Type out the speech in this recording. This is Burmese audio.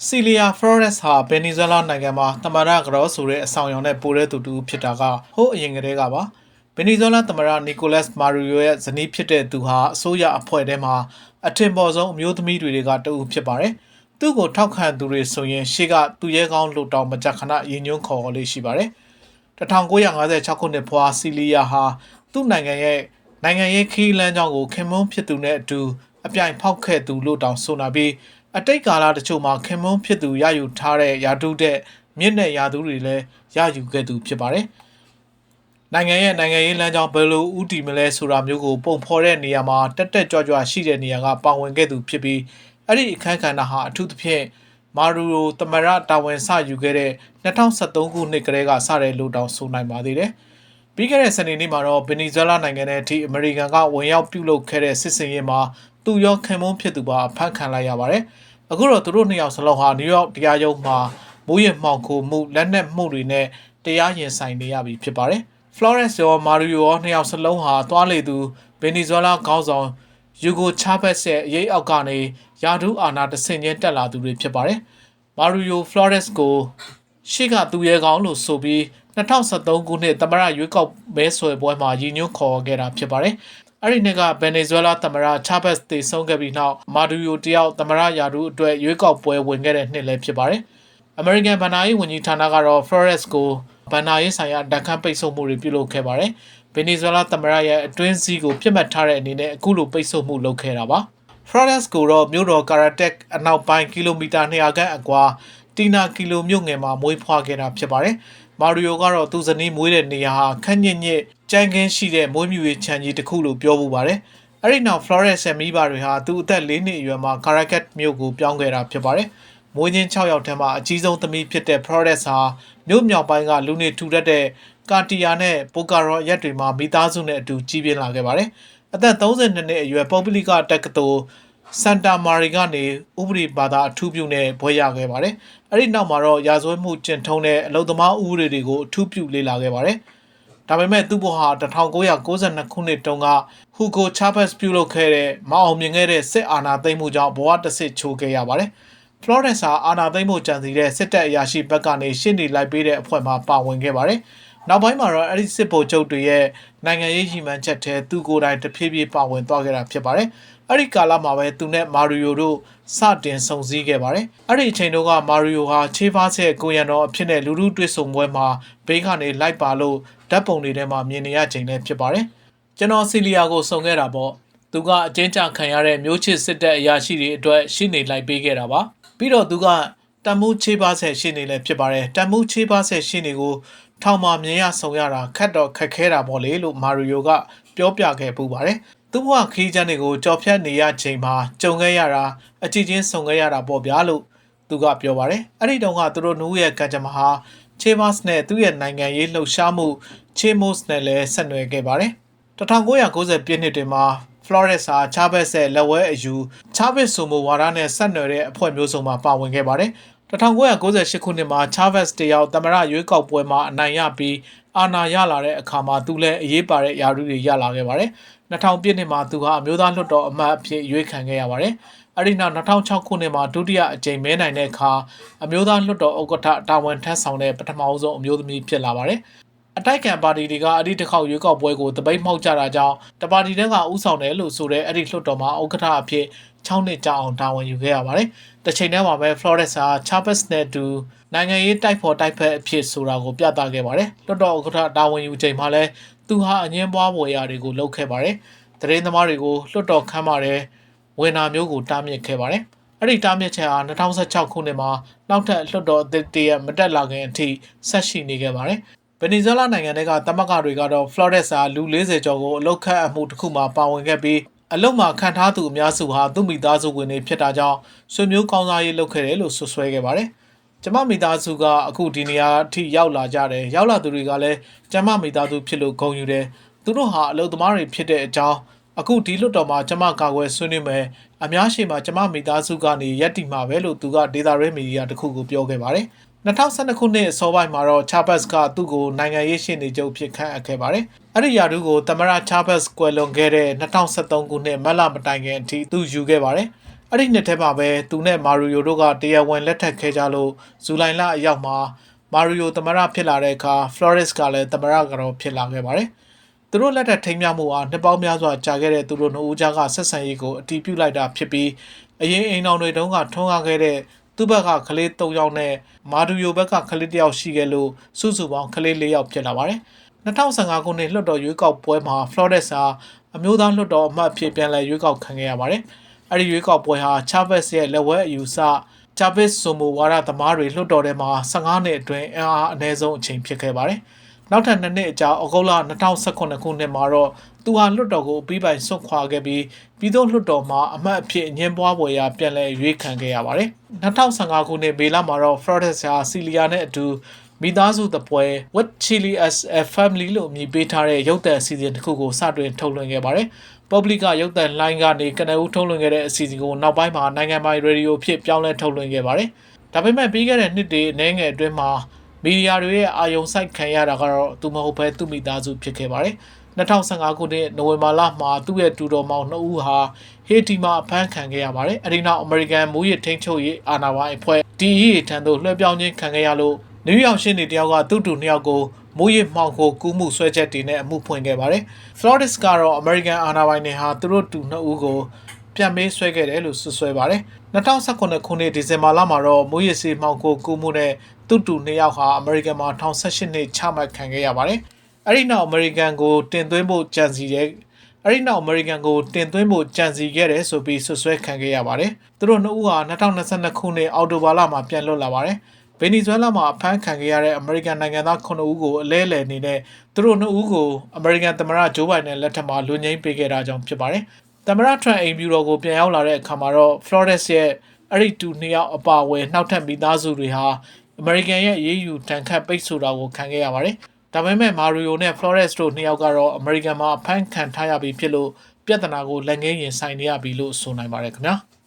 စီလီယာဖလော်ရက်စ်ဟာဗင်နီဇွဲလားနိုင်ငံမှာသမ္မတကတော်ဆိုတဲ့အဆောင်အယောင်နဲ့ပိုတဲ့သူတူဖြစ်တာကဟိုးအရင်ကတည်းကပါဗင်နီဇွဲလားသမ္မတနီကိုလတ်မာရီယိုရဲ့ဇနီးဖြစ်တဲ့သူဟာအစိုးရအဖွဲ့ထဲမှာအထင်ပေါ်ဆုံးအမျိုးသမီးတွေကတူဖြစ်ပါတယ်သူ့ကိုထောက်ခံသူတွေဆိုရင်ရှေ့ကသူရဲကောင်းလှုပ်တောင်မကြခဏရည်ညွှန်းခေါ်လေးရှိပါတယ်1956ခုနှစ်ဖွာစီလီယာဟာသူ့နိုင်ငံရဲ့ခီးလန်းကြောင်းကိုခင်မွန်းဖြစ်သူနဲ့အတူအပြိုင်ဖောက်ခဲ့သူလို့တောင်ဆိုနာပြီးအတိတ်ကာလတချို့မှာခင်မွန်းဖြစ်သူရယူထားတဲ့ယာတုတဲ့မြင့်တဲ့ယာသူတွေလည်းရယူခဲ့သူဖြစ်ပါတယ်။နိုင်ငံရေးလမ်းကြောင်းဘယ်လိုဥတီမလဲဆိုတာမျိုးကိုပုံဖော်တဲ့နေရာမှာတက်ကြွရှိတဲ့နေရာကပါဝင်ခဲ့သူဖြစ်ပြီးအဲ့ဒီအခမ်းကဏ္ဍဟာအထူးသဖြင့်မာရူရိုတမရတာဝန်ဆယူခဲ့တဲ့2013ခုနှစ်ကတည်းကစတဲ့လို့တောင်ဆိုနိုင်ပါသေးတယ်။ပြီးခဲ့တဲ့စနေနေ့မှာတော့ဗင်နီဇွဲလားနိုင်ငံရဲ့အထိအမေရိကန်ကဝင်ရောက်ပြုလုပ်ခဲ့တဲ့စစ်စင်ရေးမှာသူရောခင်မွန်းဖြစ်သူပါဖမ်းခံလိုက်ရပါတယ်။အခုတော့သူတို့နှစ်ယောက်စလုံးဟာနယူးယောက်တရားရုံးမှာမိုးရမှောင်ခိုမှုလက်နက်မှုတွေနဲ့တရားရင်ဆိုင်နေရပြီဖြစ်ပါတယ်။ Flores ရောမာရီယိုရောနှစ်ယောက်စလုံးဟာတွားလေသူဗင်နီဇွဲလားခေါင်းဆောင်ယူဂိုချာဘက်စ်ရဲ့အရေးအောက်ကနေယာဒူးအာနာတဆင့်ချင်းတက်လာသူတွေဖြစ်ပါတယ်။မာရီယို Flores ကိုရှေ့ကသူရဲကောင်းလို့ဆိုပြီး2013ခုနှစ်သမ္မတရွေးကောက်မဲဆွယ်ပွဲမှာရည်ညွှန်းခေါ်ခဲ့တာဖြစ်ပါတယ်။အဲ့ဒီနှစ်ကဗင်နီဇွဲလားသမ္မတချာဘက်စ်တည်ဆုံးခဲ့ပြီးနောက်မာဒူယိုတယောက်သမ္မတယာဒူးအတွက်ရွေးကောက်ပွဲဝင်ခဲ့တဲ့နှစ်လည်းဖြစ်ပါတယ်။ အမေရိကန်ဗဏ္ဍာရေးဝန်ကြီးဌာနကတော့ Flores ကိုဗဏ္ဍာရေးဆိုင်ရာတပ်ခန့်ပိတ်ဆို့မှုတွေပြုလုပ်ခဲ့ပါတယ်။ဗင်နီဇွဲလားသမ္မတရဲ့အတွင်းစည်းကိုပြစ်မှတ်ထားတဲ့အနေနဲ့အခုလိုပိတ်ဆို့မှုလုပ်ခဲ့တာပါ။ Flores ကိုတော့မြို့တော်ကာရာတက်အနောက်ပိုင်းကီလိုမီတာ200ခန့်အကွာတီနာကီလိုမြို့ငယ်မှာမွေးဖွားခဲ့တာဖြစ်ပါတယ်။မာရီယိုကတော့သူဇနီးမွေးတဲ့နေရာဟာခန့်ညစ်ကြမ်းခင်းရှိတဲ့မွေးမြူရေးခြံကြီးတစ်ခုလို့ပြောပူပါတယ်။အဲ့ဒီနောက် Flores ရဲ့မိဘတွေဟာသူအသက်4နှစ်အရွယ်မှာကာရာကက်မြို့ကိုပြောင်းခဲ့တာဖြစ်ပါတယ်။မွေးချင်း6ယောက်ထဲမှာအကြီးဆုံးသမီးဖြစ်တဲ့ Flores ဟာမြို့မြောက်ပိုင်းကလူနေထူထပ်တဲ့ကာတီယာနဲ့ပိုကာရောရက်တွေမှာမိသားစုနဲ့အတူကြီးပြင်းလာခဲ့ပါတယ်။အသက်32နှစ်အရွယ်ပုပ္ပလိကတက္ကသိုလ်စန်တာမာရီကနေဥပဒေဘာသာအထူးပြုနဲ့ဘွဲ့ရခဲ့ပါတယ်။အဲ့ဒီနောက်မှာတော့ရာဇဝတ်မှုကျင့်ထုံးတဲ့အလုံသမားဥပဒေတွေကိုအထူးပြုလေ့လာခဲ့ပါတယ်။ဒါပေမဲ့သူ့ဘဝဟာ1992ခုနှစ်တုန်းကဟူဂိုချာဘက်စ်ပြုလုပ်ခဲ့တဲ့မအောင်မြင်ခဲ့တဲ့စစ်အာဏာသိမ်းမှုကြောင့်ဘဝတစ်စစ်ချိုးခဲ့ရပါတယ်။ Flores ဟာအာဏာသိမ်းမှုကြံစည်တဲ့စစ်တပ်အရာရှိဘက်ကနေရှင်းနေလိုက်ပေးတဲ့အဖွဲ့မှာပါဝင်ခဲ့ပါတယ်။နောက်ပိုင်းမှာတော့အဲ့ဒီစစ်ဗိုလ်ချုပ်တွေရဲ့နိုင်ငံရေးရည်မှန်းချက်ထဲသူကိုယ်တိုင်တဖြည်းဖြည်းပါဝင်သွားခဲ့တာဖြစ်ပါတယ်။အဲ့ဒီကာလမှာပဲသူနဲ့မာရီယိုတို့စတင်ဆုံစည်းခဲ့ပါတယ်။အဲ့ဒီအချိန်တုန်းကမာရီယိုဟာချေးဖားဆက်ကိုရန်တော်အဖြစ်နဲ့လူလူတွေ့ဆုံပွဲမှာဘေးကနေလိုက်ပါလို့ဓာတ်ပုံတွေထဲမှာမြင်နေရချိန်လည်းဖြစ်ပါတယ်။ကျွန်တော်စီလီယာကိုဆုံခဲ့တာပေါ့။သူကအကျဉ်းချခံရတဲ့မျိုးချစ်စစ်တပ်အရာရှိတွေအတွက်ရှင်းနေလိုက်ပေးခဲ့တာပါ။ပြီးတော့သူကတန်မိုးချေးပါဆက်ရှင်းနေလည်းဖြစ်ပါတယ်။တန်မိုးချေးပါဆက်ရှင်းနေကိုထောင်မှာမြင်ရဆုံရတာခက်ခဲတာပေါ့လေလို့မာရီယိုကပြောပြခဲ့ပူပါတယ်။သူ့ဘဝခီးချမ်းတွေကိုကြော်ဖြတ်နေရချိန်မှာကြုံခဲ့ရတာအကြည့်ချင်းဆုံခဲ့ရတာပေါ့ဗျာလို့သူကပြောပါတယ်။အဲ့ဒီတုန်းကသူတို့နှူးရဲ့ကံကြမ္မာဟာချေးမတ်နဲ့သူ့ရဲ့နိုင်ငံရေးလှုပ်ရှားမှုချေးမို့စ်နဲ့လည်းဆက်နွယ်ခဲ့ပါတယ်။1990ပြည့်နှစ်တွင်မှာFlores ဟာချာဘက်စ်ရဲ့လက်ဝဲအယူချာဘက်စ်ဆိုမိုဝါဒနဲ့ဆက်နွယ်တဲ့အဖွဲ့မျိုးစုံမှာပါဝင်ခဲ့ပါတယ်။1998ခုနှစ်မှာချာဘက်စ်တယောက်သမ္မတရွေးကောက်ပွဲမှာအနိုင်ရပြီးအာဏာရလာတဲ့အခါမှာသူလည်းအရေးပါတဲ့ယာရုတွေရလာခဲ့ပါတယ်။2000ပြည့်နှစ်မှာသူဟာအမျိုးသားလွှတ်တော်အမတ်အဖြစ်ရွေးခံခဲ့ရပါတယ်။အဲဒီနောက်2006ခုနှစ်မှာဒုတိယအကြိမ်မဲနိုင်တဲ့အခါအမျိုးသားလွှတ်တော်ဥက္ကဋ္ဌတာဝန်ထမ်းဆောင်တဲ့ပထမဆုံးအမျိုးသမီးဖြစ်လာပါတယ်။အတိုက်ခံပါတီတွေကအဲ့ဒီတစ်ခေါက်ရွေးကောက်ပွဲကိုတပိတ်မှောက်ကြတာကြောင့်တပါတီတန်းကဥဆောင်တယ်လို့ဆိုတဲ့အဲ့ဒီလွှတ်တော်မှာဥက္ကဋ္ဌအဖြစ်6နှစ်ကြာအောင်တာဝန်ယူခဲ့ရပါတယ်။တစ်ချိန်တည်းမှာပဲ Flores ဟာ Chavez နဲ့တူနိုင်ငံရေးတိုက်ဖက်အဖြစ်ဆိုတာကိုပြသခဲ့ပါတယ်။လွှတ်တော်ဥက္ကဋ္ဌတာဝန်ယူချိန်မှာလည်းသူဟာအငင်းပွားပွဲရာတွေကိုလုပ်ခဲ့ပါတယ်။သတင်းသမားတွေကိုလွှတ်တော်ခန်းမှာဝင်တာမျိုးကိုတားမြစ်ခဲ့ပါတယ်။အဲ့ဒီတားမြစ်ချက်ဟာ2016ခုနှစ်မှာနောက်ထပ်လွှတ်တော်အသစ်တရမတက်လာခင်အထိဆက်ရှိနေခဲ့ပါတယ်။ဗင်နီဇွဲလားနိုင်ငံကသမဂ္ဂတွေကတော့ Flores ဟာလူ40ကျော်ကိုအလုတ်ခန့်အမှုတစ်ခုမှာပါဝင်ခဲ့ပြီးအလုတ်မှာခံထားသူအများစုဟာသူ့မိသားစုဝင်တွေဖြစ်တာကြောင့်ဆွေမျိုးကောင်းစားရေးလုပ်ခဲ့တယ်လို့ဆွဆွဲခဲ့ပါတယ်။ကျမမိသားစုကအခုဒီနေရာအထိရောက်လာကြတယ်။ရောက်လာသူတွေကလည်းကျမမိသားစုဖြစ်လို့ဂုဏ်ယူတယ်။သူတို့ဟာအလုတ်သမားတွေဖြစ်တဲ့အကြောင်းအခုဒီလွတ်တော်မှာကျမကာကွယ်ဆွေးနွေးမယ်အများရှိမှာကျမမိသားစုကနေရက်တီမှာပဲလို့သူကဒေတာရဲမီဒီယာတစ်ခုကိုပြောခဲ့ပါတယ် 2012ခုနှစ်အစောပိုင်းမှာတော့ Chavez ကသူ့ကိုနိုင်ငံရေးရှေ့နေချုပ်ဖြစ်ခန့်အပ်ခဲ့ပါတယ်။အဲ့ဒီရာထူးကိုသမ္မတ Chavez ကွယ်လွန်ခဲ့တဲ့2013ခုနှစ်မတ်လမတိုင်ခင်အထိသူယူခဲ့ပါတယ်။အဲ့ဒီနှစ်ထဲမှာပဲသူနဲ့မာရီယိုတို့ကတရားဝင်လက်ထပ်ခဲ့ကြလို့ဇူလိုင်လအရောက်မှာမာရီယိုသမ္မတဖြစ်လာတဲ့အခါ Flores ကလည်းသမ္မတကတော့ဖြစ်လာခဲ့ပါတယ်။သူတို့လက်ထပ်ထိမ်းမြှောက်မှုအားနှစ်ပေါင်းများစွာကြာခဲ့တဲ့သူတို့နှစ်ဦးကြားကဆက်ဆံရေးကိုအတည်ပြုလိုက်တာဖြစ်ပြီးအရင်အိမ်တော်တွေတုန်းကထွန်းကားခဲ့တဲ့သူ့ဘက်ကကလေး3ယောက်နဲ့မာဒူယိုဘက်ကကလေး1ယောက်ရှိခဲ့လို့စုစုပေါင်းကလေး4ယောက်ဖြစ်လာပါတယ်။2015ခုနှစ်လွှတ်တော်ရွေးကောက်ပွဲမှာ Flores ဟာအမျိုးသားလွှတ်တော်အမတ်ဖြစ်ပြန်လည်ရွေးကောက်ခံခဲ့ရပါတယ်။အဲဒီရွေးကောက်ပွဲဟာ Chavez ရဲ့လက်ဝဲအယူဆ Chavez ဆိုမိုဝါဒသမားတွေလွှတ်တော်ထဲမှာ15နှစ်အတွင်းအင်အားအနည်းဆုံးအချိန်ဖြစ်ခဲ့ပါတယ်။နောက်ထပ်2နှစ်အကြာဩဂုတ်လ2019ခုနှစ်မှာတော့သူဟာလွှတ်တော်ကိုအပြီးပိုင်ဆွတ်ခွာခဲ့ပြီးပြည်သူ့လွှတ်တော်မှာအမတ်အဖြစ်အငင်းပွားပွဲရာပြန်လည်ရွေးခံခဲ့ရပါတယ်။2015ခုနှစ်မေလမှာတော့ Flores ဟာစီလီယာနဲ့အတူမိသားစုသပွဲ With Chili as a Family လို့အမည်ပေးထားတဲ့ရုပ်သံအစီအစဉ်တစ်ခုကိုစတင်ထုတ်လွှင့်ခဲ့ပါတယ်။ Public ကရုပ်သံလိုင်းကနေကနဦးထုတ်လွှင့်ခဲ့တဲ့အစီအစဉ်ကိုနောက်ပိုင်းမှာနိုင်ငံပိုင်ရေဒီယိုဖြစ်ပြောင်းလဲထုတ်လွှင့်ခဲ့ပါတယ်။ဒါပေမဲ့ပြီးခဲ့တဲ့နှစ်တွေအနည်းငယ်အတွင်းမှာမီဒီယာတွေရဲ့အာရုံစိုက်ခံရတာကတော့သူမဟုတ်ဘဲသူ့မိသားစုဖြစ်ခဲ့ပါတယ်။2015ခုနှစ်နိုဝင်ဘာလမှာသူ့ရဲ့တူတော်မောင်2ဦးဟာဟေတီမှာအဖမ်းခံခဲ့ရပါတယ်။အဲဒီနောက်အမေရိကန်မူရစ်ထိန်းချုပ်ရေးအာဏာပိုင်အဖွဲ့ DEA ထံသို့လွှဲပြောင်းခြင်းခံခဲ့ရလို့နယူးယောက်ရှင်းနေတယောက်ကသူ့တူ2ယောက်ကိုမူရစ်မှောင်ခိုကူးမှုဆွဲချက်တင်နဲ့အမှုဖွင့်ခဲ့ပါတယ်။ Flores ကတော့အမေရိကန်အာဏာပိုင်တွေဟာသူတို့တူ2ဦးကိုပြန်မေးဆွဲခဲ့တယ်လို့ဆွဆွဲပါတယ်။2019ခုနှစ်ဒီဇင်ဘာလမှာတော့မူရစ်စီမှောင်ခိုကူးမှုနဲ့သူ့တူ2ယောက်ဟာအမေရိကန်မှာ2018နှစ်ချမှတ်ခံခဲ့ရပါတယ်။အဲဒီနောက်အမေရိကန်ကိုတင်သွင်းဖို့ကြံစည်ခဲ့တယ်ဆိုပြီးဆွဆွဲခံခဲ့ရပါတယ်။သူတို့2ဦးဟာ2022ခုနှစ်အောက်တိုဘာလမှာပြန်လွတ်လာပါတယ်။ဗင်နီဇွဲလားမှာအဖမ်းခံခဲ့ရတဲ့အမေရိကန်နိုင်ငံသား9ဦးကိုအလဲလှယ်နေတဲ့သူတို့2ဦးကိုအမေရိကန်သမ္မတဂျိုးဘိုင်ဒန်လက်ထက်မှာလွှဲငင်းပေးခဲ့တာကြောင့်ဖြစ်ပါတယ်။သမ္မတထရန့်အိမ်ဖြူတော်ကိုပြန်ရောက်လာတဲ့အခါမှာတော့ Flores ရဲ့အဲ့ဒီတူ2ယောက်အပါအဝင်နောက်ထပ်မိသားစုတွေဟာအမေရိကန်ရဲ့ရေးယူတန်ခတ်ပိတ်ဆို့တာကိုခံခဲ့ရပါတယ်။ဒါပေမဲ့မာရီယိုနဲ့ Flores တို့2ယောက်ကတော့အမေရိကန်မှာအဖမ်းခံထားရပြီးဖြစ်လို့ပြဿနာကိုလက်ငင်းရင်ဆိုင်နေရပြီလို့ဆိုနိုင်ပါတယ်ခင်ဗျာ။